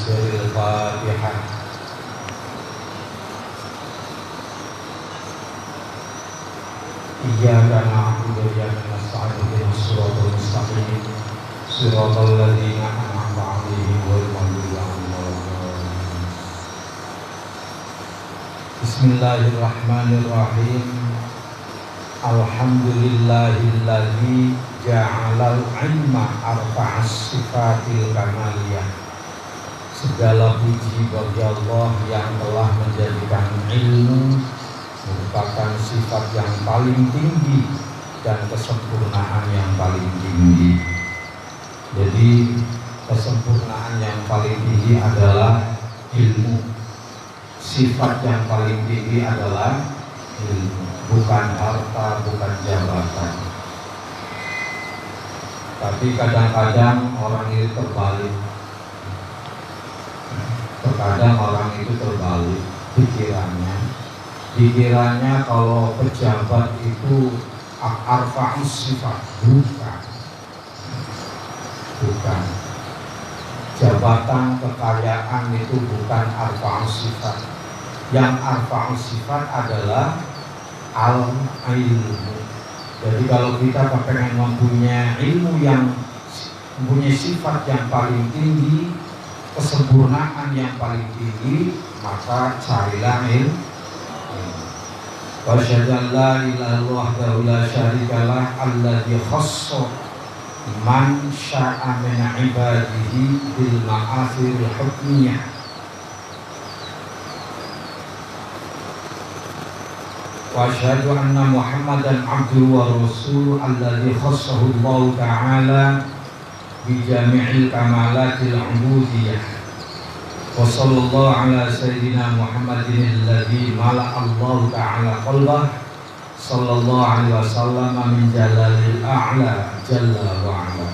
Al-Fatihah. Iyyaka na'budu wa iyyaka nasta'in ihdinas siratal mustaqim siratal ladzina an'amta 'alaihim ghairil maghdubi 'alaihim waladdallin. Bismillahirrahmanirrahim. Alhamdulillahilladzi ja'alal 'ilma arba'as sifatil kamaliyah. Segala puji bagi Allah yang telah menjadikan ilmu merupakan sifat yang paling tinggi dan kesempurnaan yang paling tinggi. Jadi kesempurnaan yang paling tinggi adalah ilmu. Sifat yang paling tinggi adalah ilmu, bukan harta, bukan jabatan. Tapi kadang-kadang orang itu terbalik. Terkadang orang itu terbalik pikirannya kalau pejabat itu arfa'us sifat, bukan jabatan, kekayaan itu bukan arfa'us sifat. Yang arfa'us sifat adalah al-ilmu. Jadi kalau kita pengen mempunyai ilmu yang mempunyai sifat yang paling tinggi, kesempurnaan yang paling tinggi, maka carilah ilmu. Wa asyhadu an la ilaha illallah wahdahu la syarikalah alladzi khassa man syaa'a min ibadihi bil ma'athiril hukmiyah. Wa asyhadu anna Muhammadan abduhu wa rasuluhu alladzi khassahu Allah ta'ala bi jami'il kamalatil 'ubudiyyah. Wa sallallahu ala sayyidina Muhammadin alladzi mala'a Allah ta'ala qalbah sallallahu alaihi wasallam min jalalil a'la jalla wa ala.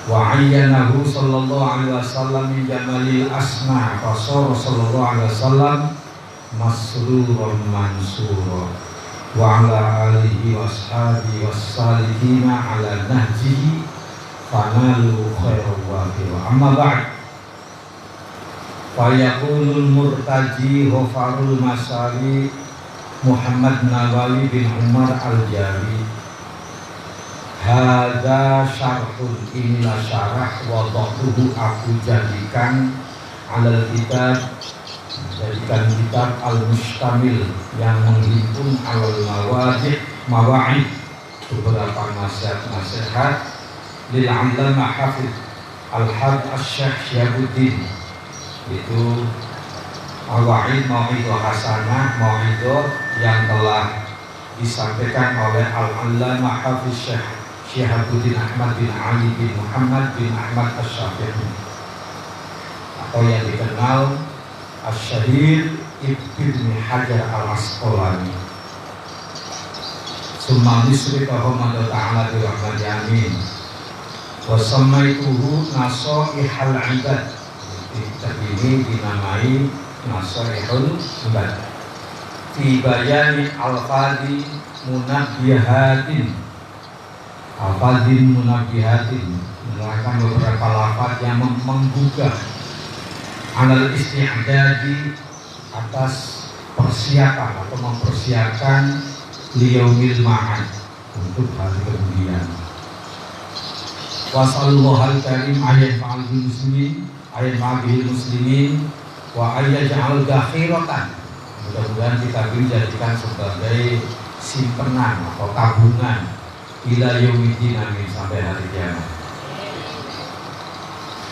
Wa ayyanahu sallallahu alaihi wasallam min jamalil asma fa sallallahu alaihi wasallam masruran mansura wa ala alihi washabihi wassalihina ala nahjihi fanalu khairan wa amma ba'd. Fayakunul murtaji Ghafarul Masari Muhammad Nawawi bin Umar Al-Jari. Hadza syarhun, inilah syarah wada'uhu aku jadikan alal kitab, jadikan kitab al-mustamil yang menghimpun alal mawa'id beberapa nasihat-nasihat lil 'allamah hafidh al-had asy-syekh Syihabuddin. Itu mawa'id mau'idhah hasanah, mau'idhah yang telah disampaikan oleh al-'allamah hafiz Syekh Syihabuddin Ahmad bin Ali bin Muhammad bin Ahmad Asy-Syafi'i, atau yang dikenal Asy-Syahid Ibnu Hajar Al-Asqalani. Summa nisrikahu ta'ala bi rahmati amin. Wa samaituhu nasaihal 'ibad. Kitab ini dinamai Nasaihul Ibad fi bayani al-fadhi munabbihatin. Al-fadhin munabbihatin menerangkan beberapa lafaz yang menggugah alal isti'dadi, atas persiapan atau mempersiapkan liyaumil ma'ad, untuk hari kemudian. Wasallallahu al-karim ayat fa'alul muslimin ayat ma'abihil muslimin wa ayyaj'al gakhiratan. Mudah-mudahan kita dijadikan sebagai simpenan atau tabungan ila yaumiddin, amin, sampai hari kiamat.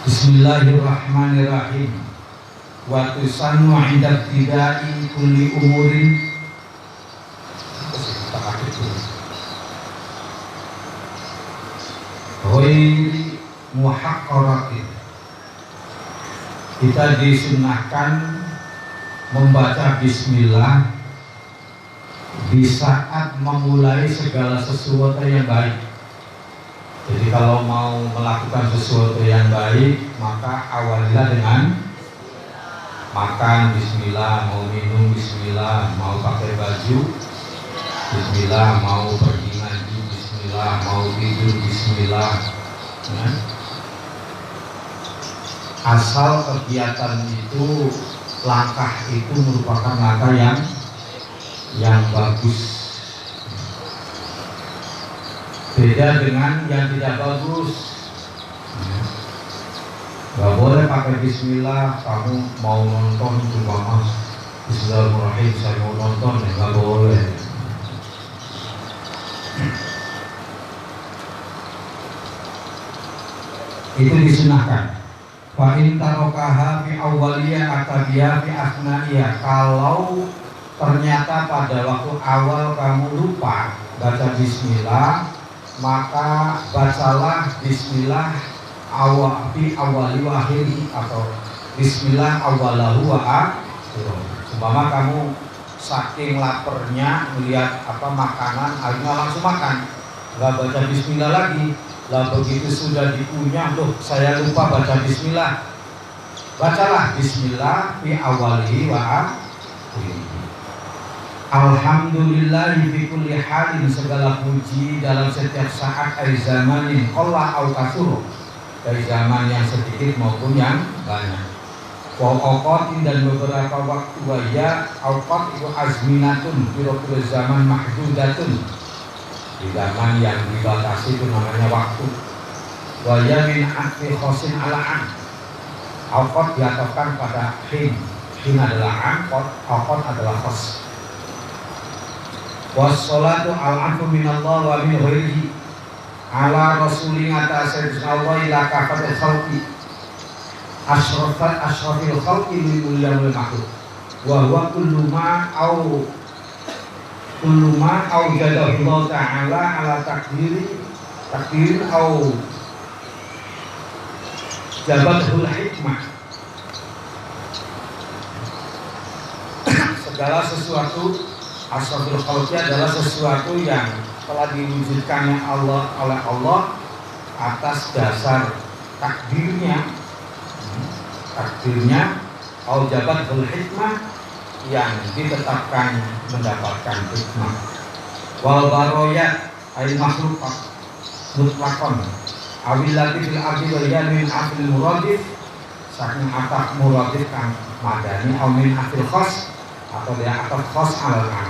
Bismillahirrahmanirrahim. Wa tusannu 'inda ibtida'i kulli umurin. Ghairi muhaqqaratin. Kita disunnahkan membaca bismillah di saat memulai segala sesuatu yang baik. Jadi kalau mau melakukan sesuatu yang baik, maka awalilah dengan makan bismillah, mau minum bismillah, mau pakai baju bismillah, mau pergi ngaji bismillah, mau tidur bismillah. asal kegiatan itu, langkah itu merupakan langkah yang bagus. Beda dengan yang tidak bagus. Gak boleh pakai bismillah, kamu mau nonton cuma bismillahirrahmanirrahim, saya mau nonton, ya gak boleh. Itu disunahkan. Fa in tarokaha fi awwaliyah atabiya fi asna'iyah. Kalau ternyata pada waktu awal kamu lupa baca bismillah, maka bacalah bismillah fi awali wa akhiri, atau bismillah awalahu wa akhir. Umpama kamu saking lapernya melihat makanan, akhirnya langsung makan, nggak baca bismillah lagi. Lah begitu sudah dikunyah, loh saya lupa baca bismillah, bacalah bismillah fi awalihi wa akhiri. Alhamdulillahi fi kulli halin, segala puji dalam setiap saat, ay zamanin qalla au kasur, dari zaman yang sedikit maupun yang banyak. Wa awqatin, dan beberapa waktu, wa ya awqat itu azminatun, kira-kira zaman mahdudatun, di zaman yang dibatasi itu namanya waktu. Wa ya min akhi khosin ala'an, awqat diatofkan pada hin adalah an, awqat adalah khos. Wassalatu al-anfu minallah wa min ghairihi ala rasulin atas Allah ila kafatul khalqi ashrafil khalqi min mulyamul makhluk wa huwa kullu ma au jadahu Allah ta'ala ala takdirin au jabatul hikmah. Segala sesuatu, ashrafil khalqi adalah sesuatu yang telah diwujudkannya oleh Allah atas dasar takdirnya au jabatul hikmah, yang ditetapkan mendapatkan hikmah. Wal baroyat ay makhluk mutlakon awillati fil ardi wal yamin afil muradif, saking atak muradif kang madani au min afil khos, atau dia atak khos alal am.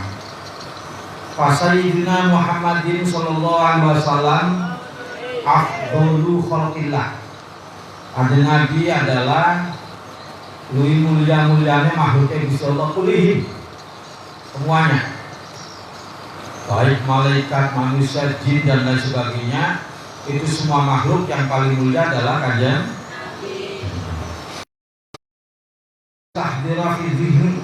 Fasayyidina Muhammadin sallallahu alaihi wasallam afdhalu khalqillah. Ada Nabi adalah luwih mulia-mulianya makhluknya Gusti Allah kulihim, semuanya, baik malaikat, manusia, jin dan lain sebagainya. Itu semua makhluk yang paling mulia adalah Kanjeng tahdira fi dhihni,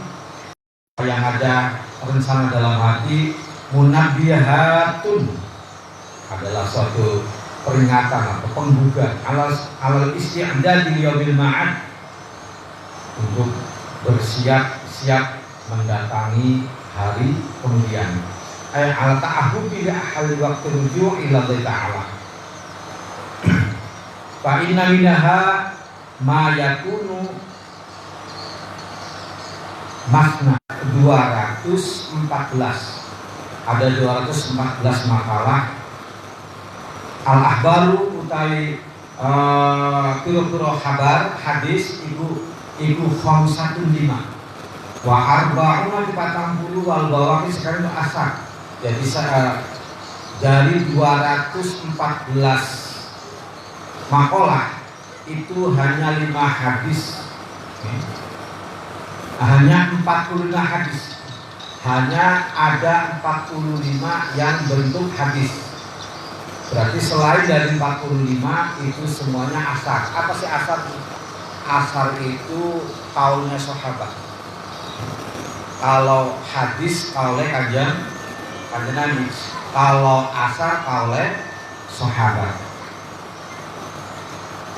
yang ada rencana dalam hati. Munabbihatun adalah suatu peringatan atau penggugah alal isti'dad li yaumil ma'ad, untuk bersiap-siap mendatangi hari kemudian. Ay ala ta'ahudi li ahli waqti ruju' ila Allah ta'ala. Fa inna minha ma yakunu makna 214. Ada 214 makalah al-ahbaru utai piro-piro kabar hadis iku 515 wa arba'una 40 wal bawaqi sekarang itu asar. Jadi dari 214 makalah itu hanya 5 hadis, hanya 45 hadis, hanya ada 45 yang bentuk hadis. Berarti selain dari 45 itu semuanya asar. Apa sih asar? Asar itu kaulnya sahabat. Kalau hadis kaulnya kanjeng Nabi. Kalau asar kaulnya sahabat.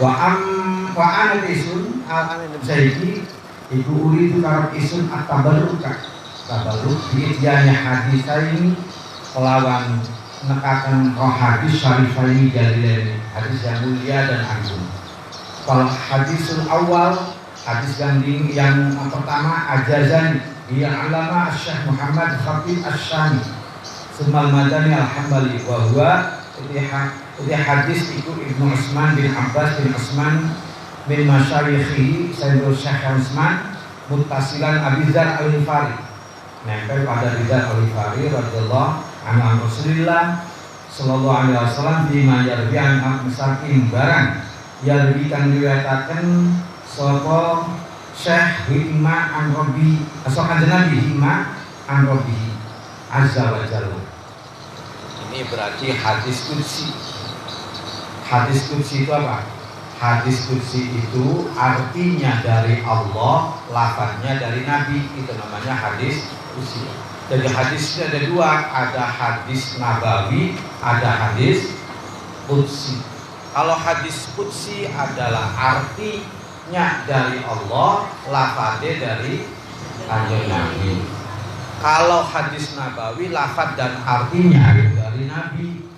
Wa ana isun al-zaidi iku uridu karab isun at-tabarruka. Tabarruk diidyanya hadisaini, kelawan menekakan roh hadis syarifaini jalilaini, hadis yang mulia dan agung. Kalau hadisul awal, hadis yang pertama ajazani dia alama Syekh Muhammad Khatib Asy-Syami Sumal Madani Al-Hambali wa huwa hadis itu Ibnu Utsman bin Abbas bin Utsman min masyayikhi Sayyidul Syekh Hansman muttasilan Abi Dzar Al-Ghifari, nempel pada Abi Dzar Al-Ghifari radhiyallahu anhu Rasulillah sallallahu alaihi wasallam bima yarbi an musakin barang yarbi kang riwayataken sapa Syekh Himma an Rabbi asal kanjeng Himma an Rabbi azza wa jalla. Ini berarti hadis qudsi. Hadis qudsi itu apa? Hadis qudsi itu artinya dari Allah, lafaznya dari Nabi, itu namanya hadis qudsi. Jadi hadisnya ada dua, ada hadis nabawi, ada hadis qudsi. Kalau hadis qudsi adalah artinya dari Allah, lafaznya dari kanjeng Nabi. Kalau hadis nabawi, lafaz dan artinya dari Nabi.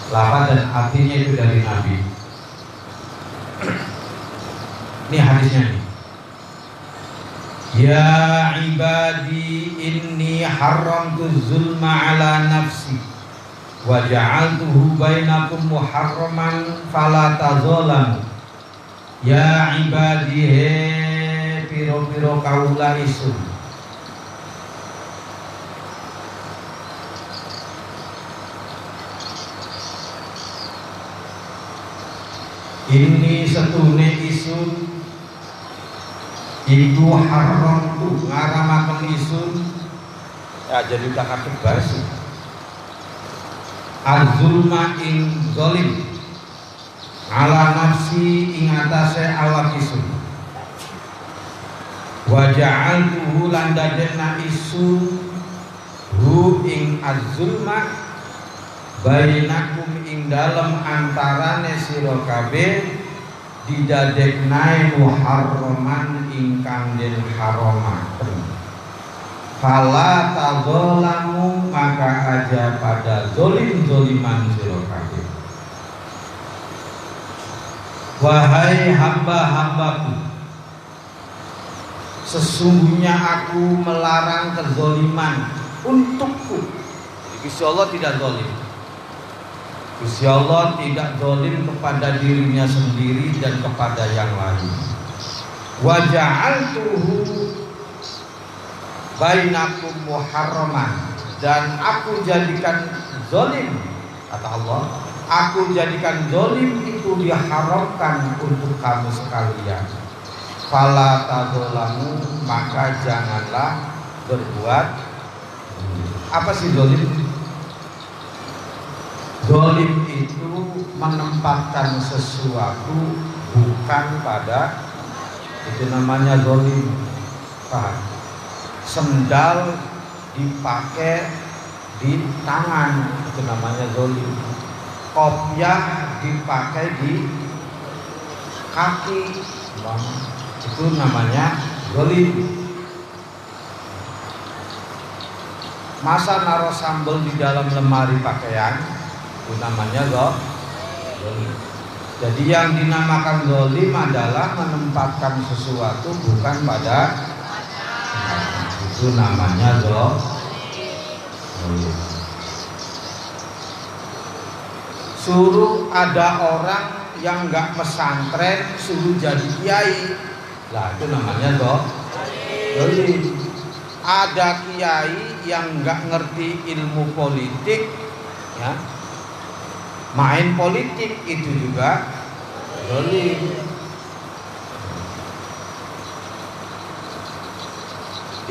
Lafaz dan artinya itu dari Nabi. Ini hadisnya nih. Ya ibadi inni haramtu zulma ala nafsi wa ja'altuhu bainakum muharraman fala tazalamu. Ya ibadi he piro-piro kaula isun. Ini setune isun iku haram tu ngaramaken isun ya jadi udah kakek baris az-zulma ing zalim ala nafsi ing atase awak isun wa ja'altuhu lan dadekna isun hu ing az-zulma bainakum ing dalem antarane sira kabeh didadeknae muharraman ingkang den haramaken. Fala tadzalamu maka aja pada zolim-zoliman sira kabeh. Wahai hamba-hambaku, sesungguhnya aku melarang kezoliman untukku. Gusti Allah tidak zalim. Gusti Allah tidak zalim kepada dirinya sendiri dan kepada yang lain. Wa ja'altuhu bainakum muharraman, dan aku jadikan zalim, kata Allah, aku jadikan zalim itu diharamkan untuk kamu sekalian. Fala tadzalamu maka janganlah berbuat. Apa sih zalim? Zalim itu menempatkan sesuatu bukan pada, itu namanya zalim. Paham? Sendal dipakai di tangan, itu namanya zalim. Kopiah dipakai di kaki, itu namanya zalim. Masa naruh sambal di dalam lemari pakaian, itu namanya zalim. Jadi yang dinamakan zalim adalah menempatkan sesuatu bukan pada, itu namanya zalim. Suruh ada orang yang nggak pesantren suruh jadi kiai, lah itu namanya zalim. Ada kiai yang nggak ngerti ilmu politik, ya, main politik, itu juga zalim.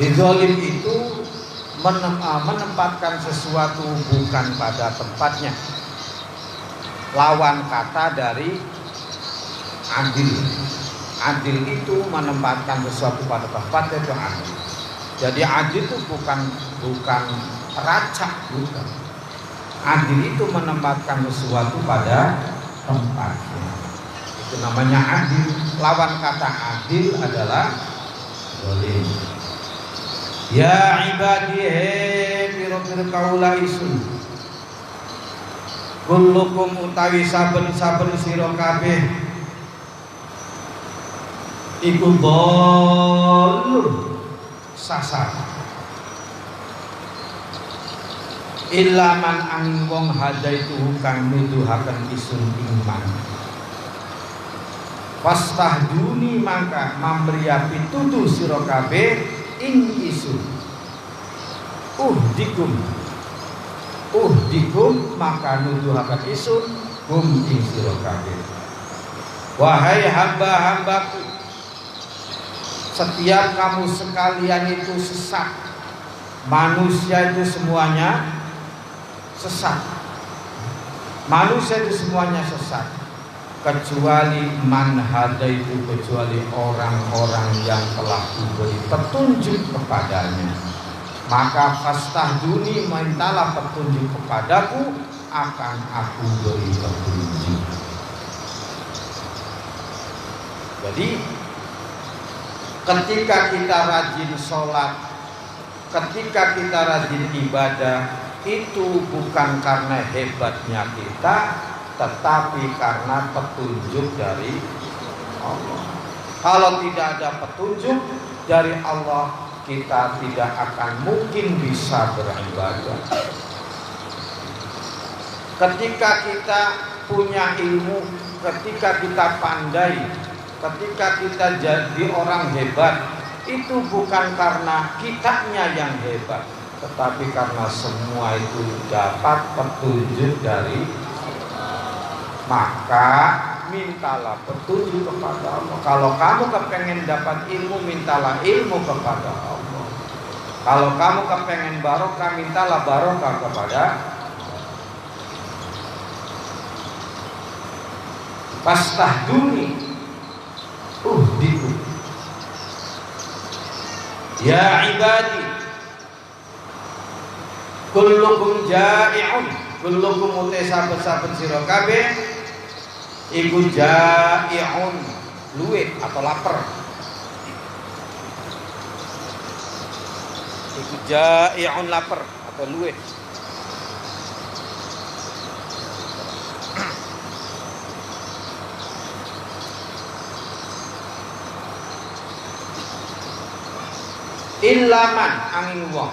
Zalim itu menempatkan sesuatu bukan pada tempatnya. Lawan kata dari adil. Adil itu menempatkan sesuatu pada tempatnya, itu adil. Jadi adil itu bukan racak, bukan. Adil itu menempatkan sesuatu pada tempatnya. Itu namanya adil. Lawan kata adil adalah zalim. Ya ibadi piro-piro kaula isun, kullukum utawi saben-saben sira kabeh iku dhalun sasar. Illa man angin wong hadaitu kang nuduhaken isun iman. Fastahduni maka mamriya pituduh sira kabeh ing isun. Uhdikum maka nuduhaken isun hum ing sira kabeh. Wahai hamba-hambaku, setiap kamu sekalian itu sesat. Manusia itu semuanya sesat. Manusia itu semuanya sesat, kecuali man hadaitu, kecuali orang-orang yang telah diberi petunjuk kepadanya. Maka fastahduni, mintalah petunjuk kepadaku, akan aku beri petunjuk. Jadi ketika kita rajin sholat, ketika kita rajin ibadah, itu bukan karena hebatnya kita, tetapi karena petunjuk dari Allah. Kalau tidak ada petunjuk dari Allah, kita tidak akan mungkin bisa beribadah. Ketika kita punya ilmu, ketika kita pandai, ketika kita jadi orang hebat, itu bukan karena kitanya yang hebat, tetapi karena semua itu dapat petunjuk dari. Maka mintalah petunjuk kepada Allah. Kalau kamu kepengen dapat ilmu, mintalah ilmu kepada Allah. Kalau kamu kepengen barokah, mintalah barokah kepada. Fastahduni uhdiku. Ya ibadi, kullukum ja'i'un, kullukum utai saben-saben sira kabeh iku ja'i'un, luwe atau lapar. Iku ja'i'un, lapar atau luwe. Illaman angin wong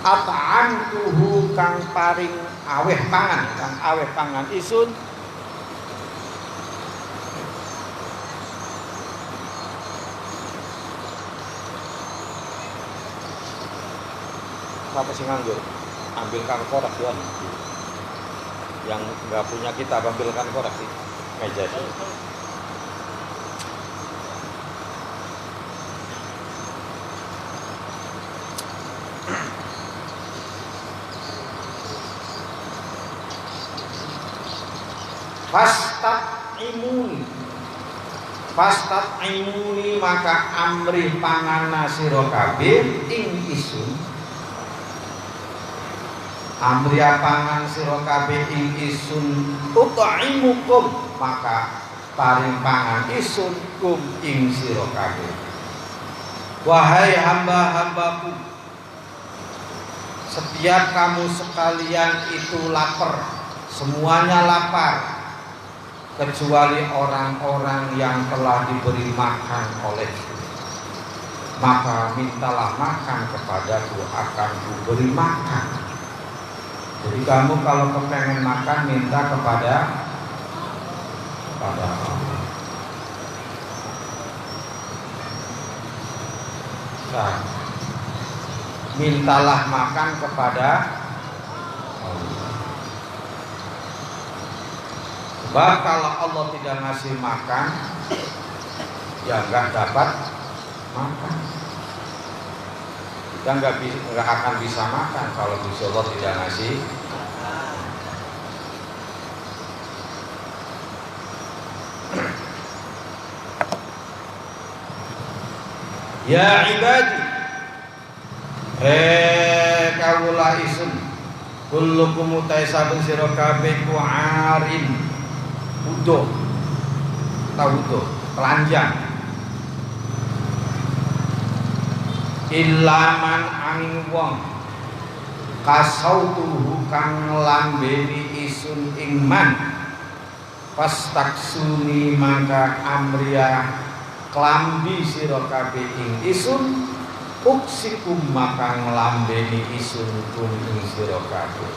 at'amtuhu kang paring aweh pangan, kang aweh pangan isun apa sih nganggur? Ambilkan korak Tuhan. Yang nggak punya kita ambilkan korak sih meja itu. Fastat'imuni maka amri pangana sira kabeh ing isun. Amri pangan sira kabeh ing isun, ut'imukum maka paring pangan isun kum ing sira kabeh. Wahai hamba-hambaku, setiap kamu sekalian itu lapar, semuanya lapar, kecuali orang-orang yang telah diberi makan olehku. Maka mintalah makan kepadaku, akan kuberi makan. Jadi kamu kalau kepengen makan, minta kepada Allah. Nah, mintalah makan kepada Allah. Sebab kalau Allah tidak ngasih makan, ya nggak dapat makan. Kita nggak akan bisa makan kalau Allah tidak ngasih. Ya ibadi, kawula isun, kullukum utai saben sira kabeh ku arin, udo, tahu udo, telanjang. Ilaman angin wong kasautuhu kang lambeni isun ingman, fastaksuni maka amriya klambi sira kabeh ing isun, uksikum maka nglambeni isun kum ing sira kabeh.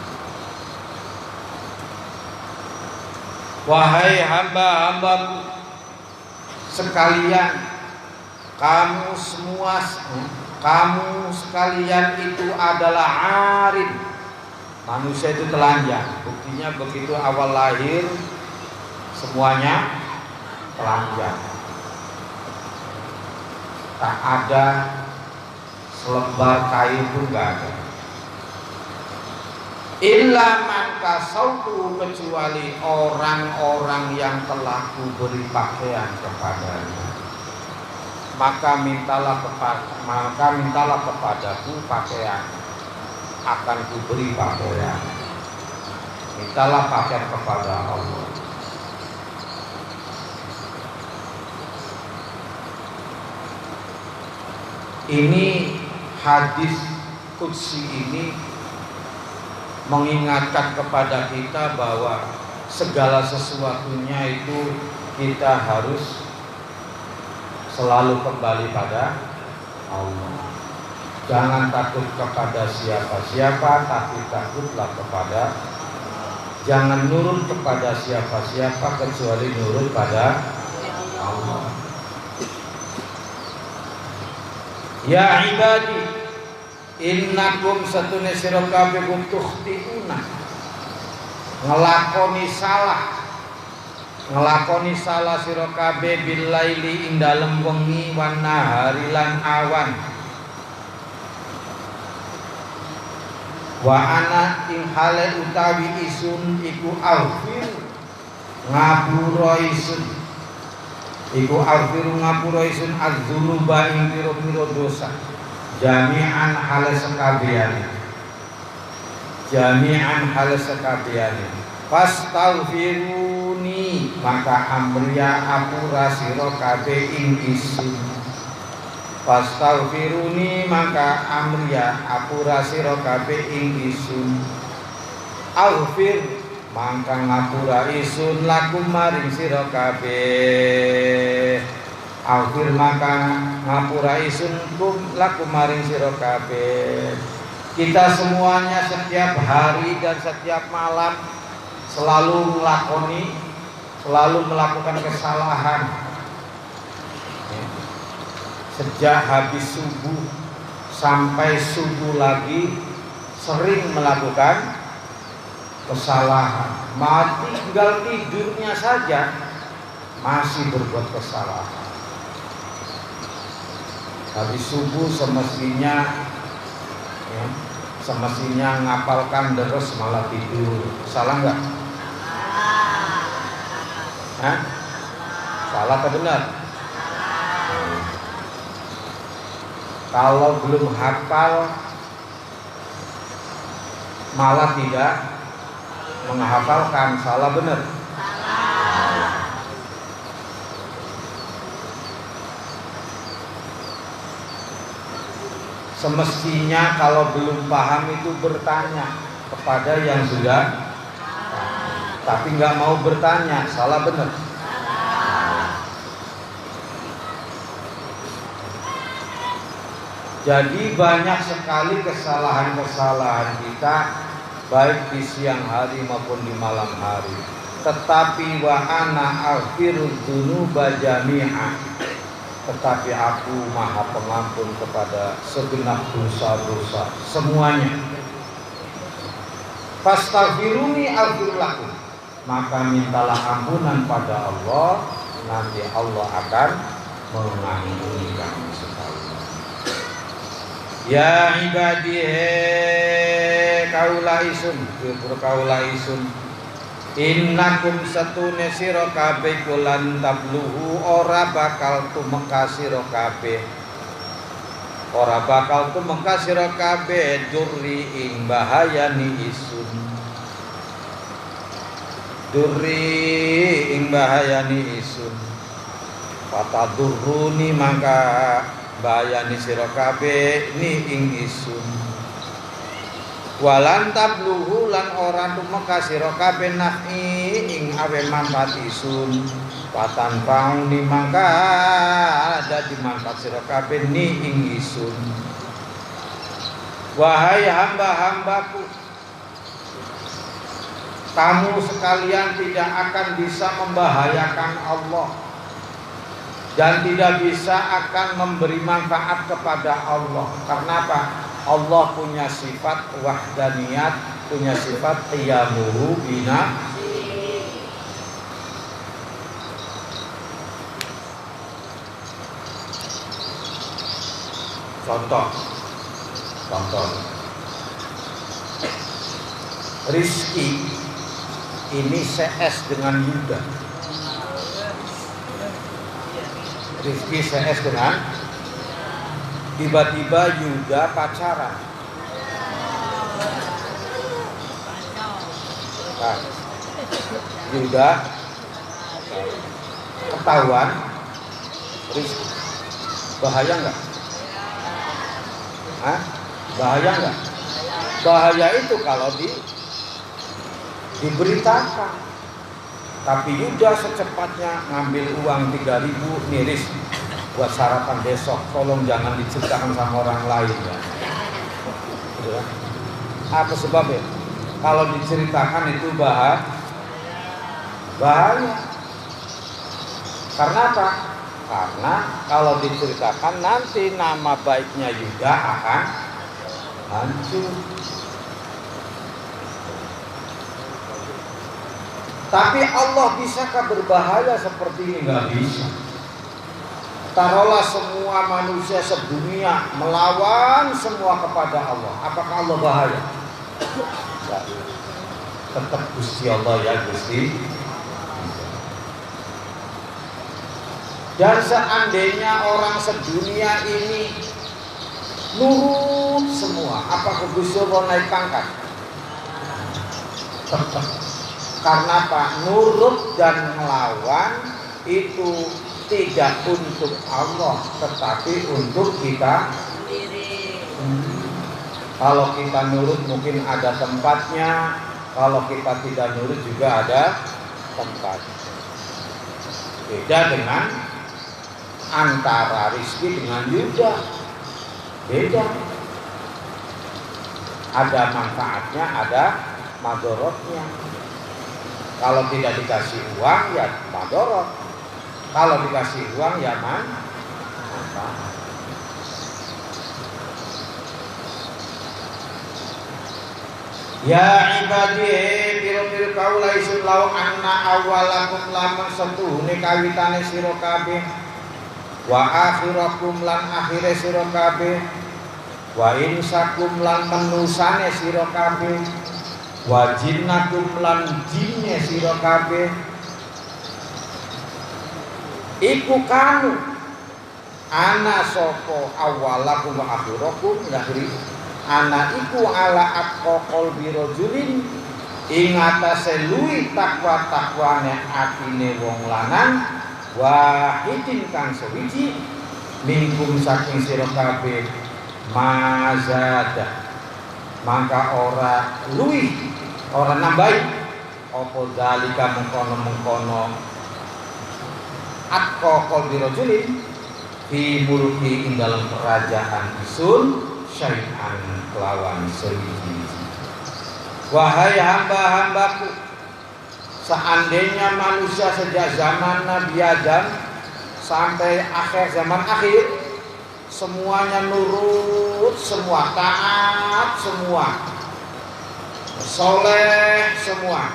Wahai hamba-hambaku, sekalian, kamu sekalian itu adalah arid. Manusia itu telanjang. Buktinya begitu awal lahir semuanya telanjang. Tak ada selebar kain pun gak ada. Illa man kasautu, kecuali orang-orang yang telah kuberi pakaian kepadanya. Maka mintalah kepadaku pakaian, akan kuberi pakaian. Mintalah pakaian kepada Allah. Ini hadis qudsi ini mengingatkan kepada kita bahwa segala sesuatunya itu kita harus selalu kembali pada Allah. Jangan takut kepada siapa-siapa, tapi takutlah kepada, jangan nurut kepada siapa-siapa kecuali nurut pada Allah. Ya ibadi, innakum satune sira kabeh tukhtiuna, ngelakoni salah sira kabeh billaili ing dalem wengi wan nahari lan awan. Wa ana ing hale utawi isun iku alfir ngapura isun, iku alfiru ngapura isun az-dzunuba ing pira-pira dosa. Jami'an hale sekabehane, jami'an hale sekabehane. Fastaghfiruni, maka amriya apura sira kabeh ing isun. Fastaghfiruni, maka amriya apura sira kabeh ing isun. Aghfir, mangka ngapura isun lakum maring sira kabeh. Aghfir, maka ngapura isun lakum maring sira kabeh. Kita semuanya setiap hari dan setiap malam selalu melakukan kesalahan. Sejak habis subuh sampai subuh lagi sering melakukan kesalahan. Tinggal tidurnya saja masih berbuat kesalahan. Habis subuh semestinya ngapalkan terus malah tidur. Salah nggak? Hah? Salah atau benar? Kalau belum hafal malah tidak menghafalkan, salah benar? Semestinya kalau belum paham itu bertanya kepada yang sudah, tapi nggak mau bertanya, salah benar? Jadi banyak sekali kesalahan-kesalahan kita, baik di siang hari maupun di malam hari. Tetapi wa ana aghfirudz dzunuba jami'a, tetapi aku maha pengampun kepada segenap dosa-dosa semuanya. Fastaghfiruni aghfir lakum, maka mintalah ampunan pada Allah, nanti Allah akan mengampuni kamu sekalian. Ya ibadi, kaula isun, innakum satune sira kabeh kulan tabluhu, ora bakal tumeka sira kabeh, ora bakal tumeka sira kabeh durri ing bahayani isun, durri ing bahayani isun. Fatadurruni, maka bahayani sira kabeh ni ing isun. Walan tabluhu, lan ora tumeka sira kabeh nahi ing awe manfaat isun. Patan pauni, mangka ada di manfaat sira kabeh ni ing isun. Wahai hamba-hambaku, kamu sekalian tidak akan bisa membahayakan Allah. dan tidak bisa akan memberi manfaat kepada Allah. Karena apa? Allah punya sifat wahdaniyat, punya sifat qiyamuhu bina. Contoh Rizki ini CS dengan Yuda. Rizki CS dengan, tiba-tiba Yuda pacaran. Nah, Yuda ketahuan Rizki, bahaya nggak? Bahaya nggak? Bahaya itu kalau diberitakan. Tapi Yuda secepatnya ngambil uang 3.000 niris buat sarapan besok. Tolong jangan diceritakan sama orang lain ya. Apa sebabnya? Kalau diceritakan itu bahaya. Karena apa? Karena kalau diceritakan nanti nama baiknya Yuda akan hancur. Tapi Allah bisakah berbahaya seperti ini? Nggak bisa. Taruhlah semua manusia sedunia melawan semua kepada Allah. Apakah Allah bahaya? Tetap Gusti Allah ya Gusti. Dan seandainya orang sedunia ini nurut semua, apakah Gusti Allah naik pangkat? Tetap. Karena apa? Nurut dan melawan itu tidak untuk Allah, tetapi untuk kita sendiri. Kalau kita nurut mungkin ada tempatnya, kalau kita tidak nurut juga ada tempatnya. Beda dengan antara Rizki dengan Yuda. Beda. Ada manfaatnya, ada madorotnya. Kalau tidak dikasih uang ya madorot. Kalau dikasih uang ya manfaat. Ya ibadi piro-piro kaula isun lau anna awalakum lamun setuhune kawitane sira kabeh wa akhirakum lan akhire sira kabeh wa insakum lan menusane sira kabeh wa jinnakum lan jinne sira kabeh iku kanu ana sapa awalakum wa akhirakum lahri ana iku ala aqqa qalbi rajulin ing atase luwih takwa-takwane atine wong lanang wahidin kang sewiji mingkum saking sira kabeh mazada maka ora luwih ora nambahi apa zalika mengkono-mengkono aqqa qalbi rajulin fi mulki ing dalam kerajaan isun syai'an kelawan sewiji. Wahai hamba-hambaku, seandainya manusia sejak zaman Nabi Adam sampai akhir zaman akhir semuanya nurut, semua taat, semua soleh, semua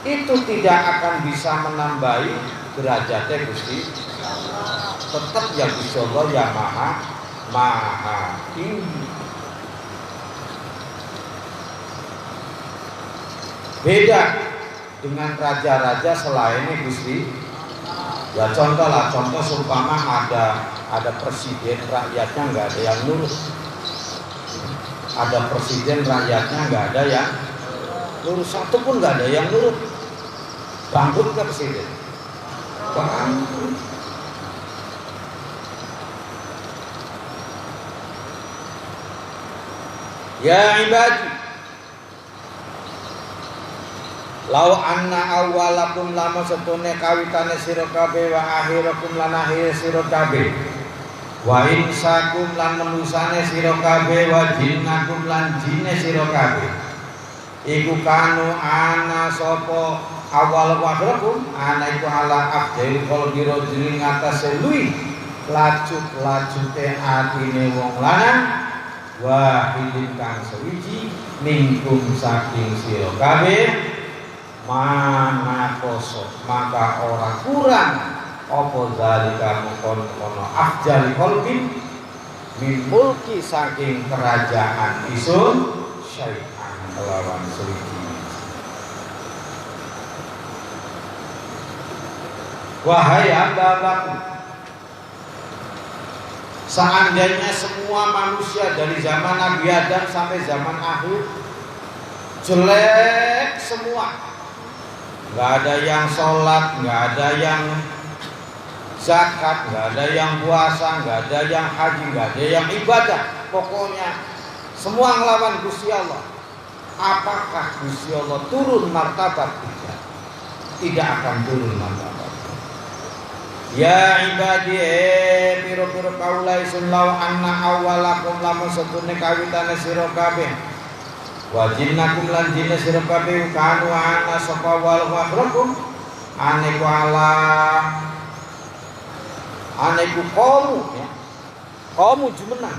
itu tidak akan bisa menambahi derajatnya Gusti. Tetap ya Gusti Allah yang maha tinggi. Beda dengan raja-raja selain Gusti. Ya contoh seumpama ada presiden rakyatnya nggak ada yang nurut. Ada presiden rakyatnya nggak ada yang nurut, satu pun nggak ada yang nurut. Bangkrut ke presiden. Bangkrut. Ya ibadi lau anna awalakum lama setune kawitane sira kabeh wa akhirakum lan akhir sira kabeh wa insakum lan manusane sira kabeh wa jinnakum lan jinne sira kabeh iku kanu ana sapa awal wakrakum ana iku ala afdal qalbi rajulin ngatasi luwih lacut-lacute atine wong lanang wahidin kang sewiji mingkum saking sira kabeh mana kosok maka ora kurang apa zalika mengkono afdal qalbi min mulki saking kerajaan isun syai'an kelawan sewiji. Wahai hamba-hambaku, seandainya semua manusia dari zaman Nabi Adam sampai zaman akhir jelek semua, nggak ada yang sholat, nggak ada yang zakat, nggak ada yang puasa, nggak ada yang haji, nggak ada yang ibadah, pokoknya semua ngelawan Gusti Allah. Apakah Gusti Allah turun martabat? Tidak akan turun martabat. Ya ibadi piro-piro kaula isun law anna awalakum lamun setune kawitane sira kabeh wa jinnakum lan jinna sira kabeh kanu ana sapa wal wakhrakum ane ku ala ane ku kaum ya kaum jumenang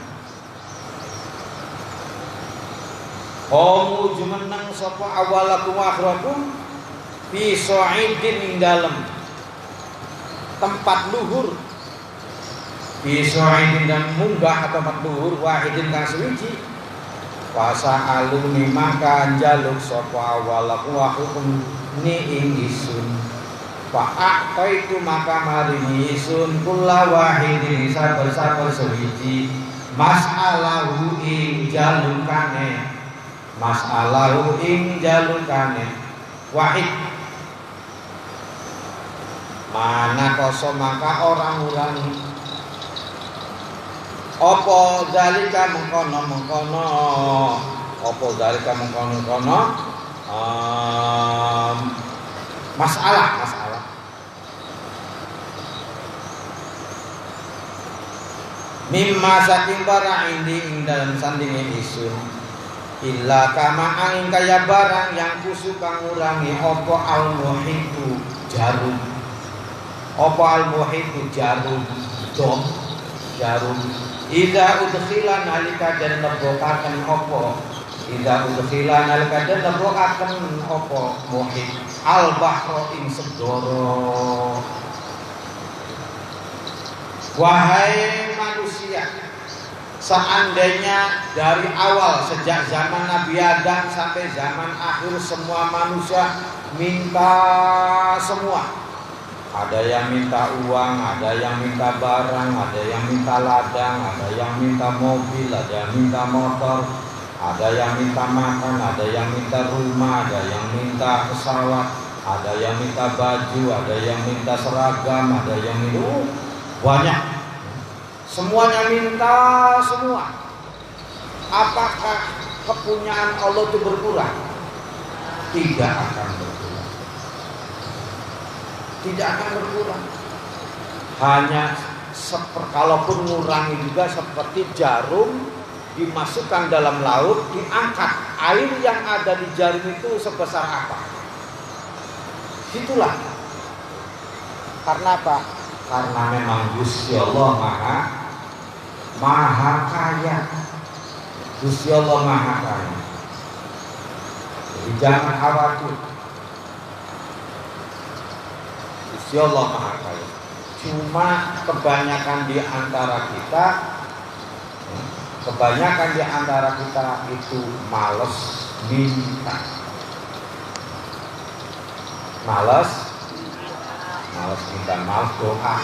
sapa awalakum wakhrakum fi sa'idin ing dalem tempat luhur biso'idin dan munggah atau tempat luhur wahidin kang suwiji wasa aluni maka jaluk sapa awalaku wahukum ni ing isun fa'akta itu maka marini isun kula wahidin sabar-sabar suwiji mas'alahu ing jalukane wahid mana kosong maka orang ulangi opo dalika mengkono masalah mimma saking barang ing dalam sandinge isun illa kama angin kaya barang yang kusuk kang ngurangi opo al muhitu jarum apa al-muhitu jarum idza udkhila nalika den lebokaken apa muhit al-bahra ing segara. Wahai manusia, seandainya dari awal sejak zaman Nabi Adam sampai zaman akhir semua manusia minta semua. Ada yang minta uang, ada yang minta barang, ada yang minta ladang, ada yang minta mobil, ada yang minta motor, ada yang minta makan, ada yang minta rumah, ada yang minta pesawat, ada yang minta baju, ada yang minta seragam, ada yang minta banyak. Semuanya minta semua. Apakah kepunyaan Allah itu berkurang? Tidak akan berkurang. Hanya kalaupun ngurangi juga seperti jarum dimasukkan dalam laut, diangkat, air yang ada di jarum itu sebesar apa? Itulah. Karena apa? Karena memang Gusti Allah maha kaya. Gusti Allah maha kaya. Jadi jangan khawatir. Gusti Allah maha kaya. Cuma kebanyakan di antara kita itu malas minta. Malas doa.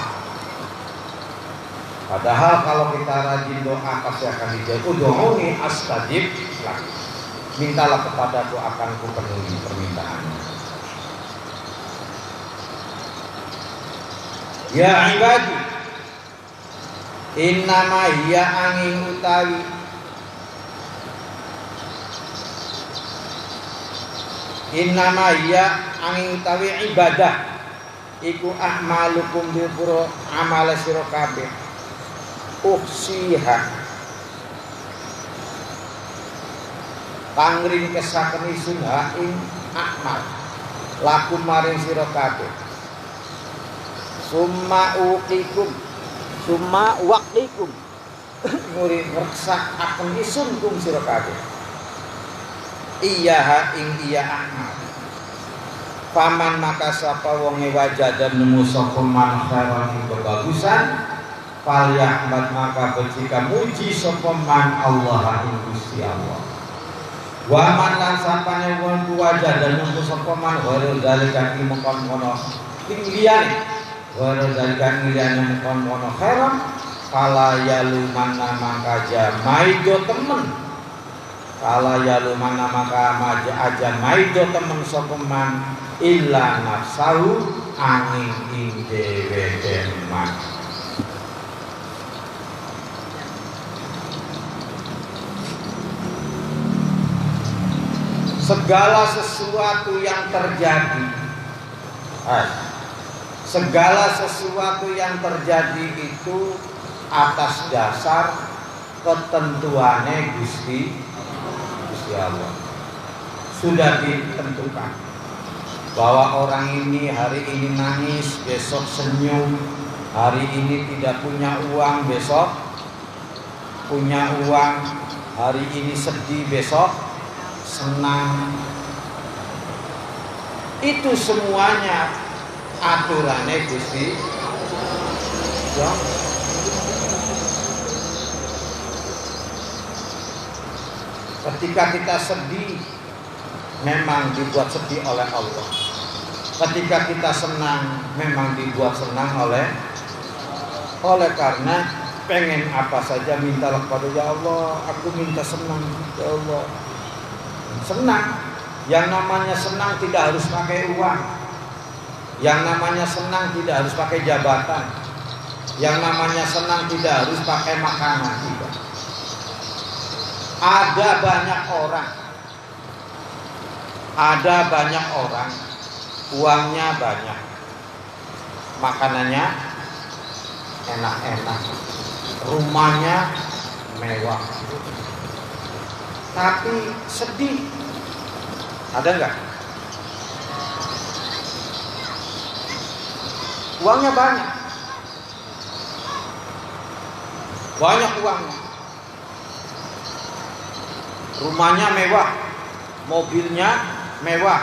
Padahal kalau kita rajin doa pasti akan dijawab. Ud'uni astajib lak. Mintalah kepadaku akan kupenuhi permintaanmu. Ya ibadi, innama hiya angin utawi ibadah iku ahmalukum bipuro amale sira kabeh uksiha pangring kesaken isun ing akmal lakum maring sira kabeh. Summa waqtikum muri reksa akan isun kum sira kabeh. Iyaha ing iya amal. Paman maka sapa wonge wajada nemu sapa man khairan ing kebagusan, falyahmad maka becika muji sapa man Allah ing Gusti Allah. Wa man lan sapane wong wajada nemu sapa man ghairu zalika ing mongkon-mono ing liyane, ghairu zalika ing liyane mongkon-mono khairan, fala yalu manna maka jamaido temen. Kala ya lumana maka aja maido temen sopeman illa nafsahu angin ing dewe deman. Segala sesuatu yang terjadi, segala sesuatu yang terjadi itu atas dasar ketentuannya Gusti Allah. Sudah ditentukan bahwa orang ini hari ini nangis, besok senyum, hari ini tidak punya uang, besok punya uang, hari ini sedih, besok senang. Itu semuanya aturannya Gusti Allah. Ketika kita sedih, memang dibuat sedih oleh Allah. Ketika kita senang, memang dibuat senang oleh karena pengen apa saja mintalah kepada ya Allah, aku minta senang ya Allah. Senang, yang namanya senang tidak harus pakai uang. Yang namanya senang tidak harus pakai jabatan. Yang namanya senang tidak harus pakai makanan juga. Ada banyak orang, uangnya banyak, makanannya enak-enak, rumahnya mewah, tapi sedih. Ada enggak? Uangnya banyak uangnya. Rumahnya mewah, mobilnya mewah,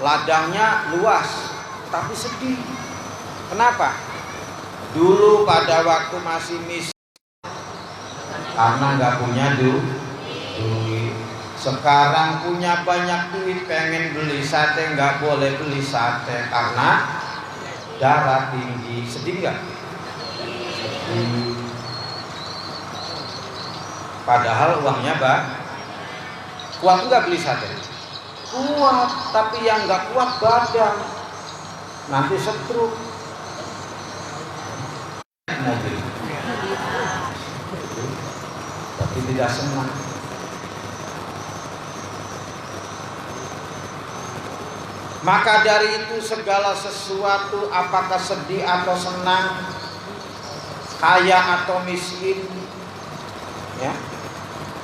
ladangnya luas, tapi sedih. Kenapa? Dulu pada waktu masih miskin, karena nggak punya duit. Sekarang punya banyak duit, pengen beli sate, nggak boleh beli sate karena darah tinggi. Sedih nggak? Sedih. Padahal uangnya kuat nggak beli sate? Kuat, tapi yang nggak kuat badan, nanti stroke. Mobil, tapi tidak senang. Maka dari itu segala sesuatu, apakah sedih atau senang, kaya atau miskin, ya,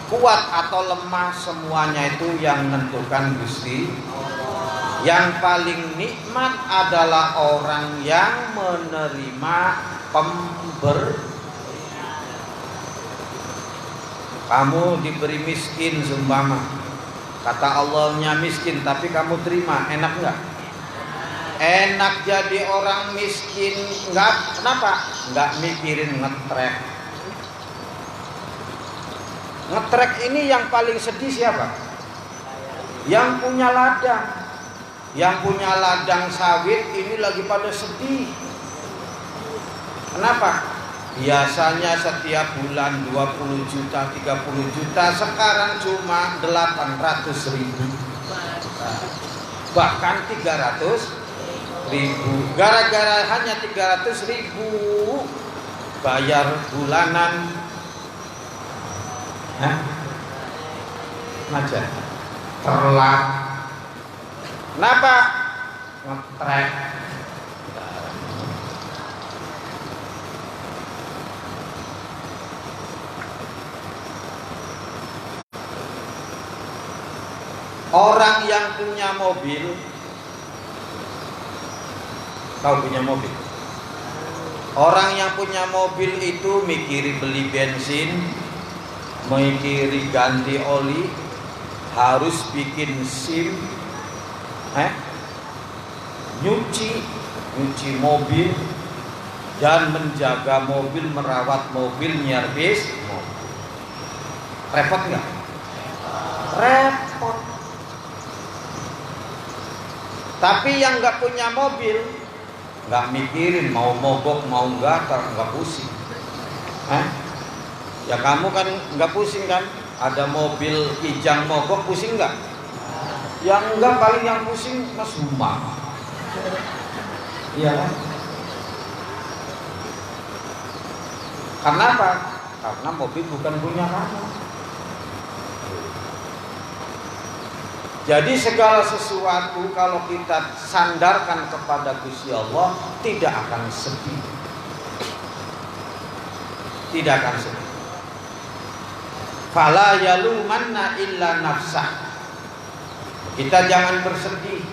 kuat atau lemah, semuanya itu yang menentukan Gusti. Yang paling nikmat adalah orang yang menerima Kamu diberi miskin seumpama, kata Allahnya miskin, tapi kamu terima, enak nggak? Enak jadi orang miskin, nggak? Kenapa? Nggak mikirin ngetrek. Ngetrek ini yang paling sedih siapa? Yang punya ladang. Yang punya ladang sawit ini lagi pada sedih. Kenapa? Biasanya setiap bulan 20 juta, 30 juta, sekarang cuma 800.000. Bahkan 300.000. Gara-gara hanya 300.000 bayar bulanan. Macam terlak. Kenapa? Ngetrek. Orang yang punya mobil Kau punya mobil. Orang yang punya mobil itu mikiri beli bensin, mikiri ganti oli, harus bikin SIM, nyuci mobil, dan menjaga mobil, merawat mobil, nyervis mobil. Repot nggak? Repot. Tapi yang nggak punya mobil, nggak mikirin mau mogok mau nggak pusing. Ya kamu kan nggak pusing kan? Ada mobil Kijang mogok pusing nggak? Yang enggak, paling yang pusing Mas Huma. Iya kan? Karena apa? Karena mobil bukan punya kamu. Jadi segala sesuatu kalau kita sandarkan kepada Gusti Allah tidak akan sedih. Tidak akan sedih. Fala yalumanna illa nafsah. Kita jangan bersedih.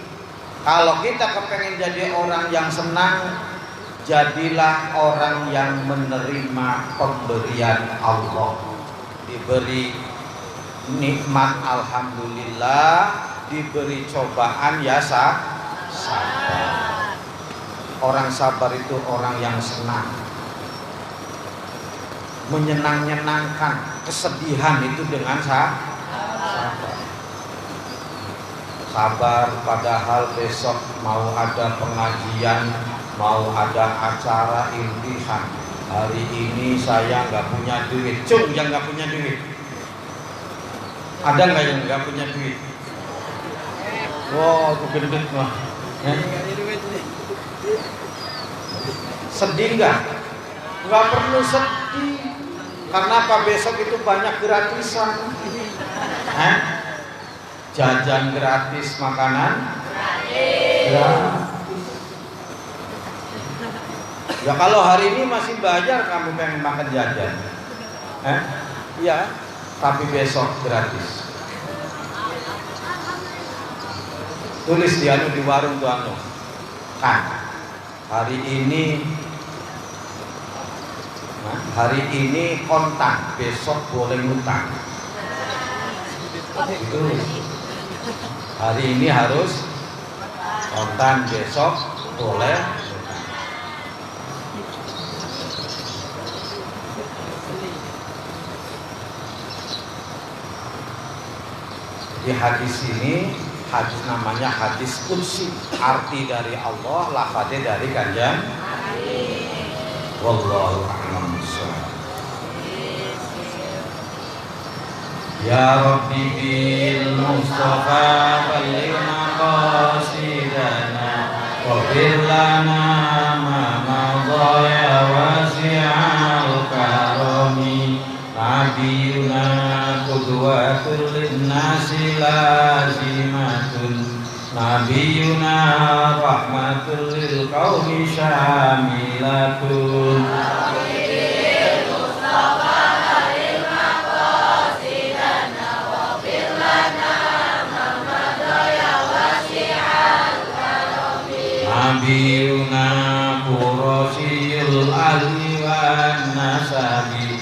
Kalau kita kepengen jadi orang yang senang, jadilah orang yang menerima pemberian Allah. Diberi nikmat alhamdulillah, diberi cobaan ya sabar. Orang sabar itu orang yang senang. Menyenangkan kesedihan itu dengan sabar. Sabar padahal besok mau ada pengajian, mau ada acara intihan. Hari ini saya nggak punya duit. Cung yang nggak punya duit. Ada nggak yang nggak punya duit? Wow, itu gede mah. Sedih nggak? Nggak perlu sedih. Karena apa? Besok itu banyak gratisan. Jajan gratis, makanan gratis. Ya kalau hari ini masih bayar kamu pengen makan jajan, ya, tapi besok gratis. Tulis di warung tuh kan. Hari ini kontan, besok boleh ngutang. Itu hari ini harus kontan, besok boleh. Di hadis ini, hadis namanya hadis qudsi, arti dari Allah, lafadznya dari Kanjeng. Wallahu a'lam bishawab. Ya Rabbi bil Mustafa balligh maqasidana waghfir lana ma madha ya wasi'al karami. Nabiyuna qudwatul linnasi lazimatun, nabiyuna rahmatul lil qaumi syamilatun. Nabiyuna qurasiyul ahli wan nasabi,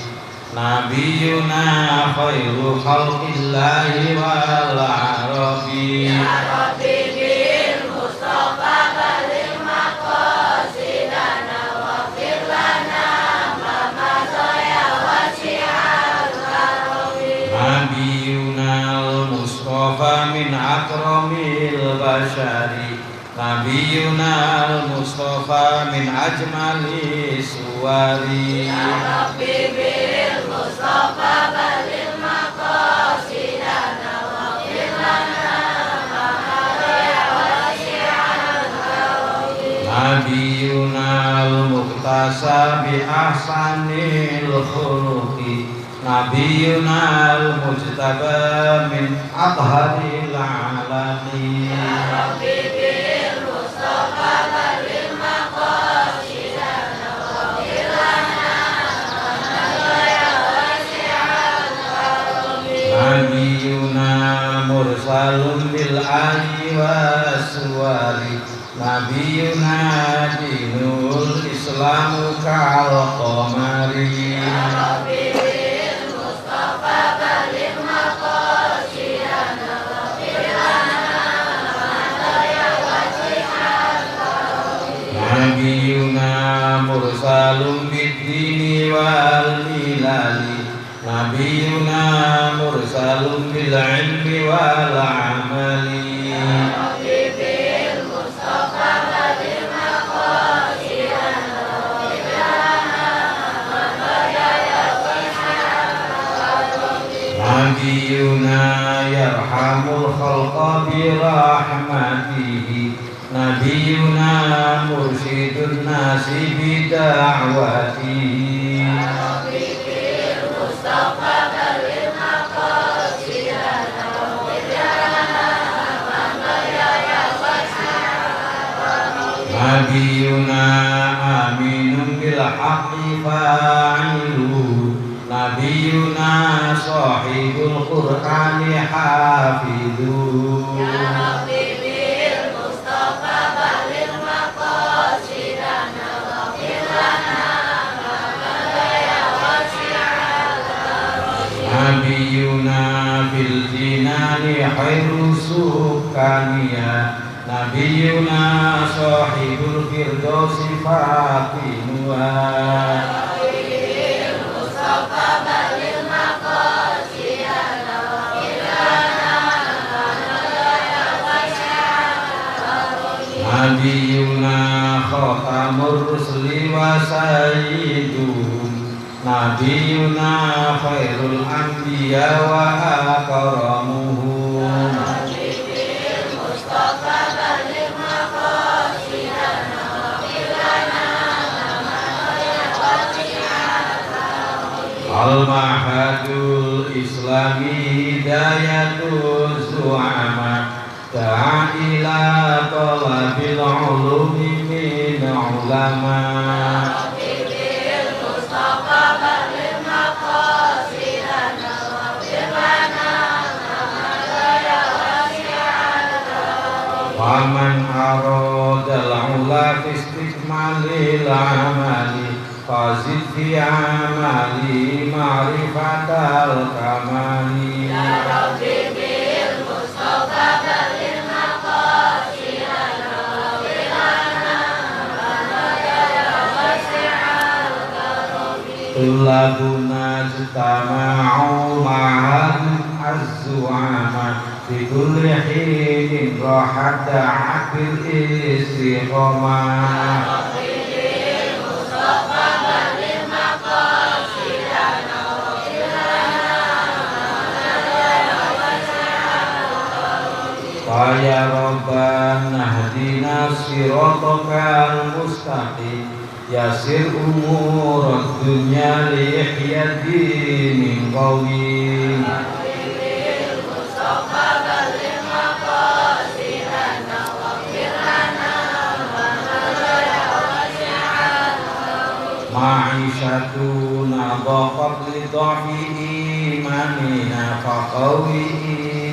nabiyuna khairu khalqillahi wal arabi. Ya Rabbi bil Mustafa balligh maqasidana waghfir lana ma madha ya wasi'al karami. Nabiyuna al-Mustafa min akramil bashari, nabiyuna al-Mustafa min ajmali suwari. Ya Rabbi bil Mustafa balligh maqasidana waghfir lana ma madha ya wasi'al karami. Nabiyuna al-Muqtasa bi ahsanil khuluqi, nabiyuna al-Mujtaba min atharil alamin. Ya Rabbi nabiyuna mursalun bil ali waswari, nabiyuna wal milali nabiyuna mursalun bil ilmi wal amali nabiyuna yarhamul khalqa bi rahmatihi nabiyuna mursyidun nasi bi da'watihi nabiyuna aminun bil haqqi fa'iluhu nabiyuna sahibul qur'ani hafidhuhu ya rabbi bil mustafa balil maqasidana waghfir lana ma ya wasi'al nabiyuna bil jinani khairu sukaniya nabiyuna sahibul firdausi fatinuha nabiyuna khatamur rusli wa sayyiduhum nabiyuna khairul anbiya wa akramuhum nabiyil mustafa balil maqasidana wa bilana al-mahadul islami hidayatul zu'ama ta'ila talabil ulumi min ulama nabiyil mustafa balil maqasidana wa bilana ya wasi'al wa man aradal ula fi istikmalil amali fazid fi amali ma'rifatal kamali ya rabbi bil mustafa balil maqasidana wa bilana ya wasi'al karami tulabuna jitama'u ma'an az-zu'ama fi kulli hinin rahat da'atil istiqamah ya Rabbana hdina siratal mustaqim yasir umur dunya li ihya dinin qawim nabiyil mustafa balil maqasidana wa firana wa ya wasi'al ma'ishatuna dhaqat li dhafi imanina faqawi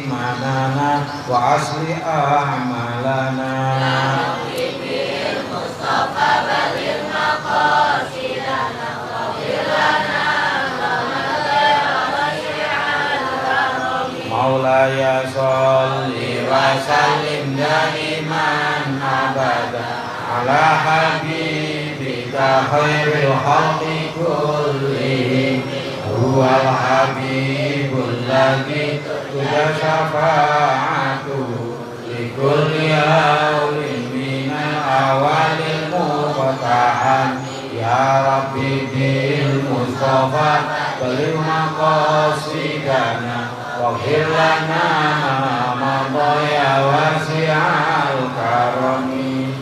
imanana wa asli a'malana nabiyil mustafa balil maqasidana wa bilana ya wasi'al karami maulaya sholli wa sallim daiman abada ala habibika khairil khalqi kullihim huwal habibul ladzi tuja syafa'atuhu likulli awlin minal awalil muqtahan ya rabbi bil mustafa balil maqasidana waghfir lana ma ya wasi'al karami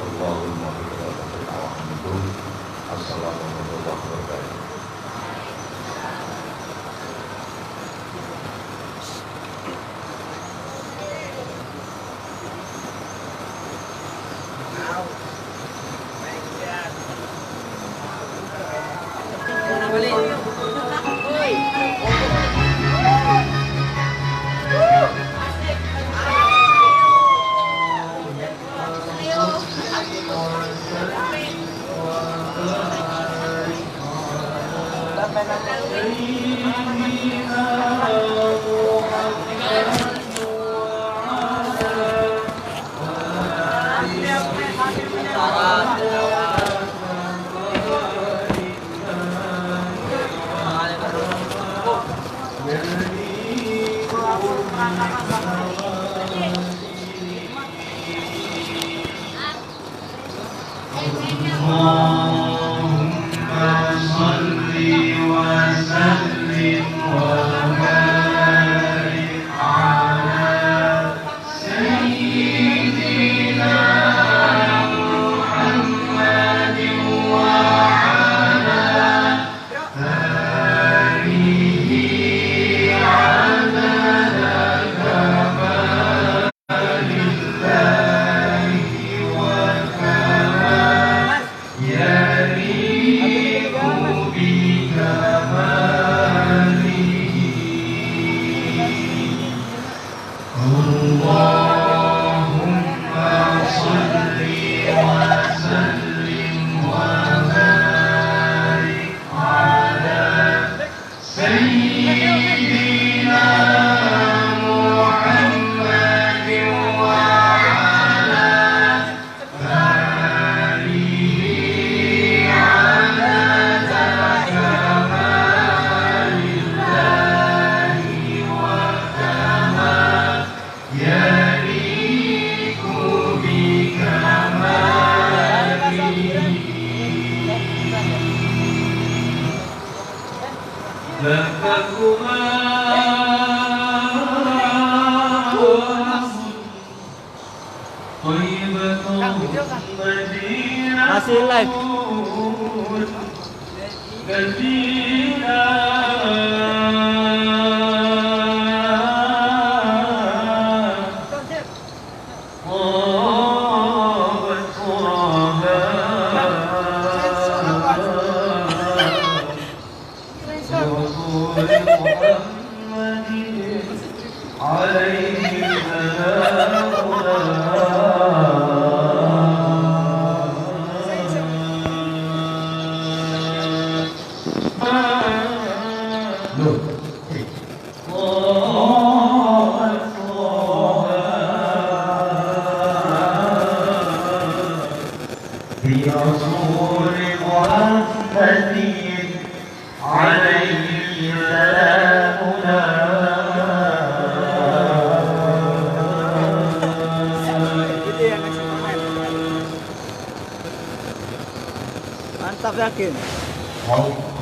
Allahumma assalamualaikum warahmatullahi wabarakatuh. Masih live. Mantap yakin. Mantap.